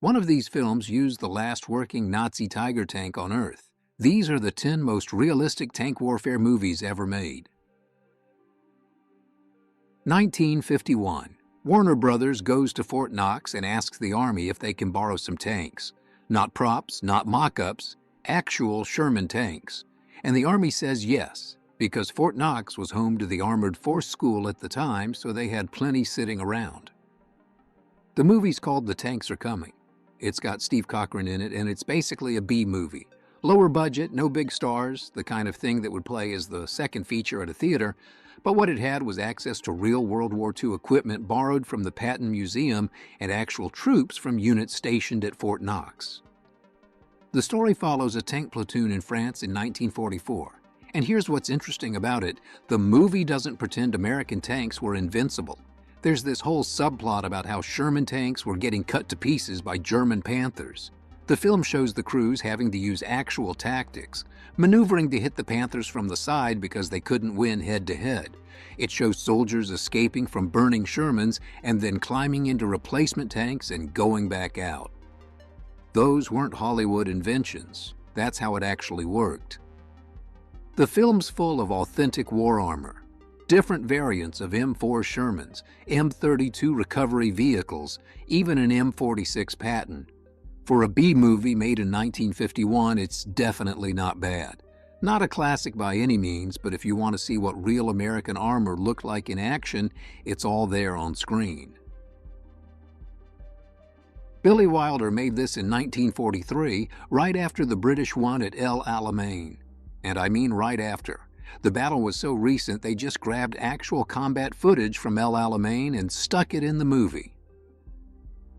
One of these films used the last working Nazi Tiger tank on Earth. These are the 10 most realistic tank warfare movies ever made. 1951. Warner Brothers goes to Fort Knox and asks the Army if they can borrow some tanks. Not props, not mock-ups, actual Sherman tanks. And the Army says yes, because Fort Knox was home to the Armored Force School at the time, so they had plenty sitting around. The movie's called The Tanks Are Coming. It's got Steve Cochran in it, and it's basically a B movie. Lower budget, no big stars, the kind of thing that would play as the second feature at a theater, but what it had was access to real World War II equipment borrowed from the Patton Museum and actual troops from units stationed at Fort Knox. The story follows a tank platoon in France in 1944. And here's what's interesting about it. The movie doesn't pretend American tanks were invincible. There's this whole subplot about how Sherman tanks were getting cut to pieces by German Panthers. The film shows the crews having to use actual tactics, maneuvering to hit the Panthers from the side because they couldn't win head-to-head. It shows soldiers escaping from burning Shermans and then climbing into replacement tanks and going back out. Those weren't Hollywood inventions. That's how it actually worked. The film's full of authentic war armor, different variants of M4 Shermans, M32 recovery vehicles, even an M46 Patton. For a B movie made in 1951, it's definitely not bad. Not a classic by any means, but if you want to see what real American armor looked like in action, it's all there on screen. Billy Wilder made this in 1943, right after the British won at El Alamein. And I mean right after. The battle was so recent they just grabbed actual combat footage from El Alamein and stuck it in the movie.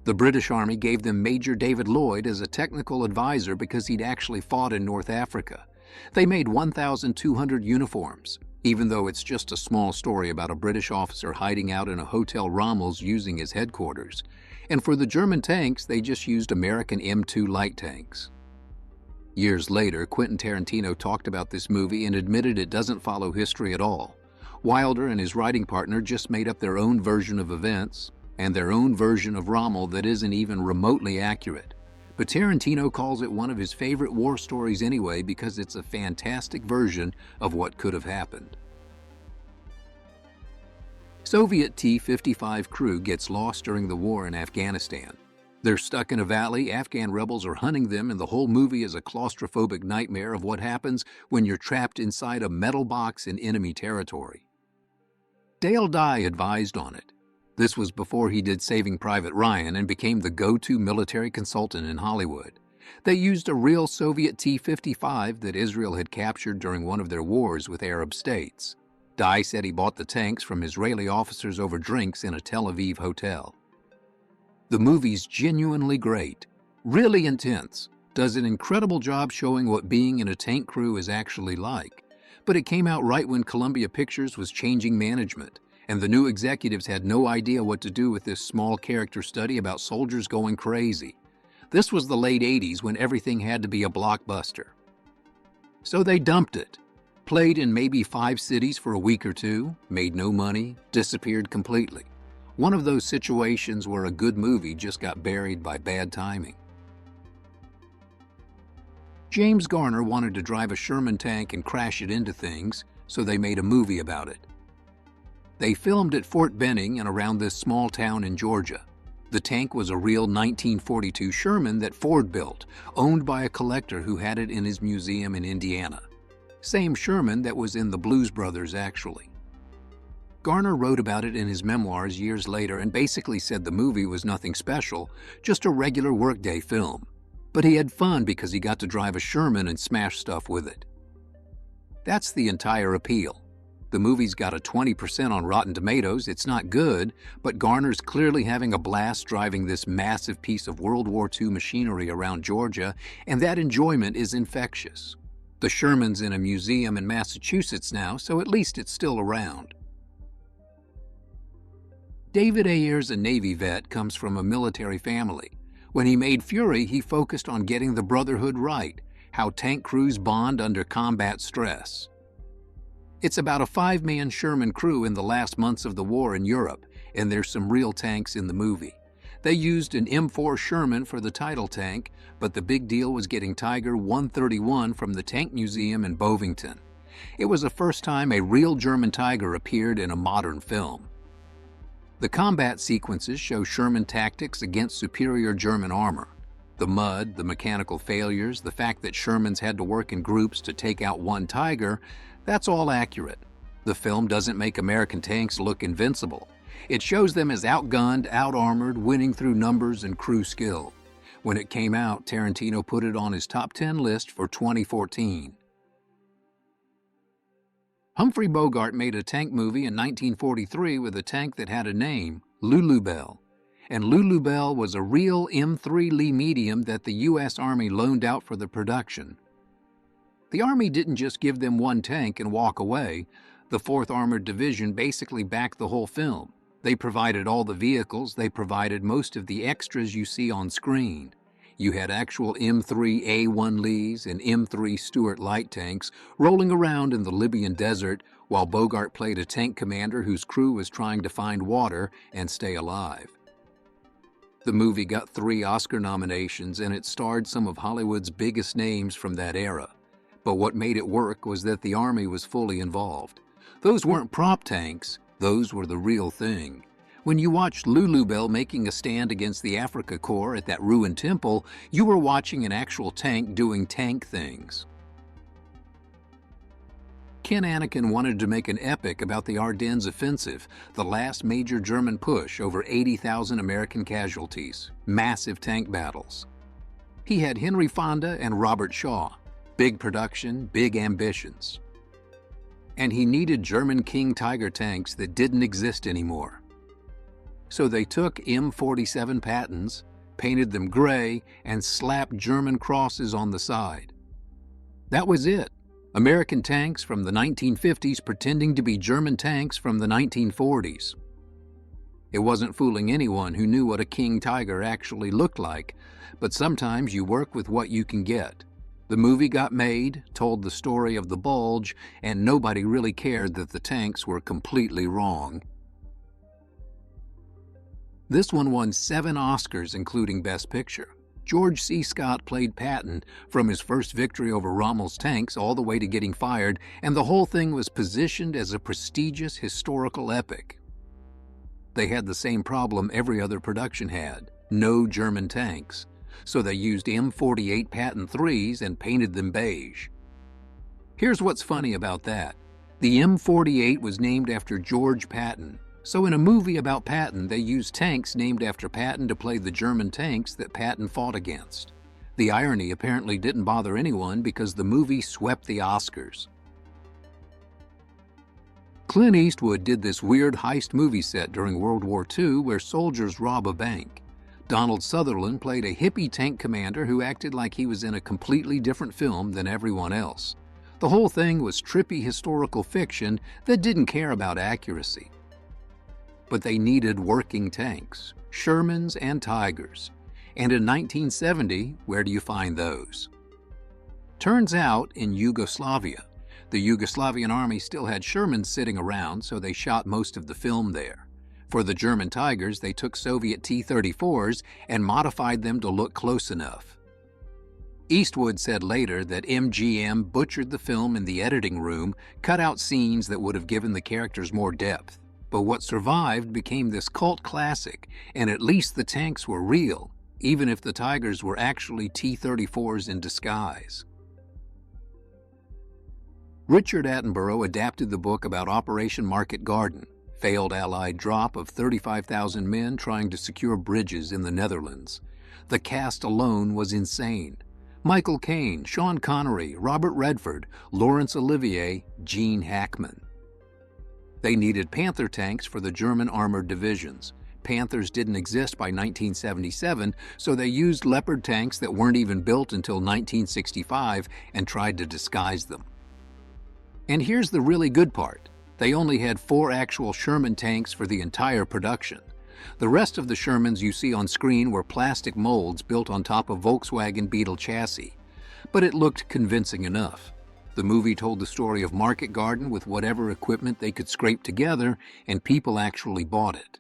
The British Army gave them Major David Lloyd as a technical advisor because he'd actually fought in North Africa. They made 1,200 uniforms, even though it's just a small story about a British officer hiding out in a Hotel Rommel's using his headquarters. And for the German tanks, they just used American M2 light tanks. Years later, Quentin Tarantino talked about this movie and admitted it doesn't follow history at all. Wilder and his writing partner just made up their own version of events and their own version of Rommel that isn't even remotely accurate. But Tarantino calls it one of his favorite war stories anyway because it's a fantastic version of what could have happened. Soviet T-55 crew gets lost during the war in Afghanistan. They're stuck in a valley, Afghan rebels are hunting them, and the whole movie is a claustrophobic nightmare of what happens when you're trapped inside a metal box in enemy territory. Dale Dye advised on it. This was before he did Saving Private Ryan and became the go-to military consultant in Hollywood. They used a real Soviet T-55 that Israel had captured during one of their wars with Arab states. Dye said he bought the tanks from Israeli officers over drinks in a Tel Aviv hotel. The movie's genuinely great, really intense, does an incredible job showing what being in a tank crew is actually like. But it came out right when Columbia Pictures was changing management, and the new executives had no idea what to do with this small character study about soldiers going crazy. This was the late 80s when everything had to be a blockbuster. So they dumped it. Played in maybe 5 cities for a week or two, made no money, disappeared completely. One of those situations where a good movie just got buried by bad timing. James Garner wanted to drive a Sherman tank and crash it into things, so they made a movie about it. They filmed at Fort Benning and around this small town in Georgia. The tank was a real 1942 Sherman that Ford built, owned by a collector who had it in his museum in Indiana. Same Sherman that was in the Blues Brothers, actually. Garner wrote about it in his memoirs years later and basically said the movie was nothing special, just a regular workday film. But he had fun because he got to drive a Sherman and smash stuff with it. That's the entire appeal. The movie's got a 20% on Rotten Tomatoes. It's not good, but Garner's clearly having a blast driving this massive piece of World War II machinery around Georgia, and that enjoyment is infectious. The Sherman's in a museum in Massachusetts now, so at least it's still around. David Ayer's a Navy vet, comes from a military family. When he made Fury, he focused on getting the brotherhood right, how tank crews bond under combat stress. It's about a 5-man Sherman crew in the last months of the war in Europe, and there's some real tanks in the movie. They used an M4 Sherman for the title tank, but the big deal was getting Tiger 131 from the Tank Museum in Bovington. It was the first time a real German Tiger appeared in a modern film. The combat sequences show Sherman tactics against superior German armor. The mud, the mechanical failures, the fact that Shermans had to work in groups to take out one Tiger, that's all accurate. The film doesn't make American tanks look invincible. It shows them as outgunned, out-armored, winning through numbers and crew skill. When it came out, Tarantino put it on his top 10 list for 2014. Humphrey Bogart made a tank movie in 1943 with a tank that had a name, Lulu Bell. And Lulu Bell was a real M3 Lee medium that the U.S. Army loaned out for the production. The Army didn't just give them one tank and walk away. The 4th Armored Division basically backed the whole film. They provided all the vehicles, they provided most of the extras you see on screen. You had actual M3 A1 Lees and M3 Stuart light tanks rolling around in the Libyan desert while Bogart played a tank commander whose crew was trying to find water and stay alive. The movie got 3 Oscar nominations and it starred some of Hollywood's biggest names from that era. But what made it work was that the Army was fully involved. Those weren't prop tanks, those were the real thing. When you watched Lulu Bell making a stand against the Africa Corps at that ruined temple, you were watching an actual tank doing tank things. Ken Anakin wanted to make an epic about the Ardennes offensive, the last major German push, over 80,000 American casualties, massive tank battles. He had Henry Fonda and Robert Shaw, big production, big ambitions. And he needed German King Tiger tanks that didn't exist anymore. So they took M47 Pattons, painted them gray, and slapped German crosses on the side. That was it. American tanks from the 1950s pretending to be German tanks from the 1940s. It wasn't fooling anyone who knew what a King Tiger actually looked like, but sometimes you work with what you can get. The movie got made, told the story of the Bulge, and nobody really cared that the tanks were completely wrong. This one won 7 Oscars, including Best Picture. George C. Scott played Patton, from his first victory over Rommel's tanks all the way to getting fired, and the whole thing was positioned as a prestigious historical epic. They had the same problem every other production had: no German tanks. So they used M48 Patton 3s and painted them beige. Here's what's funny about that. The M48 was named after George Patton. So in a movie about Patton, they used tanks named after Patton to play the German tanks that Patton fought against. The irony apparently didn't bother anyone because the movie swept the Oscars. Clint Eastwood did this weird heist movie set during World War II where soldiers rob a bank. Donald Sutherland played a hippie tank commander who acted like he was in a completely different film than everyone else. The whole thing was trippy historical fiction that didn't care about accuracy. But they needed working tanks, Shermans and Tigers. And in 1970, where do you find those? Turns out, in Yugoslavia. The Yugoslavian army still had Shermans sitting around, so they shot most of the film there. For the German Tigers, they took Soviet T-34s and modified them to look close enough. Eastwood said later that MGM butchered the film in the editing room, cut out scenes that would have given the characters more depth. But what survived became this cult classic, and at least the tanks were real, even if the Tigers were actually T-34s in disguise. Richard Attenborough adapted the book about Operation Market Garden, failed Allied drop of 35,000 men trying to secure bridges in the Netherlands. The cast alone was insane. Michael Caine, Sean Connery, Robert Redford, Laurence Olivier, Gene Hackman. They needed Panther tanks for the German armored divisions. Panthers didn't exist by 1977, so they used Leopard tanks that weren't even built until 1965 and tried to disguise them. And here's the really good part. They only had 4 actual Sherman tanks for the entire production. The rest of the Shermans you see on screen were plastic molds built on top of Volkswagen Beetle chassis. But it looked convincing enough. The movie told the story of Market Garden with whatever equipment they could scrape together, and people actually bought it.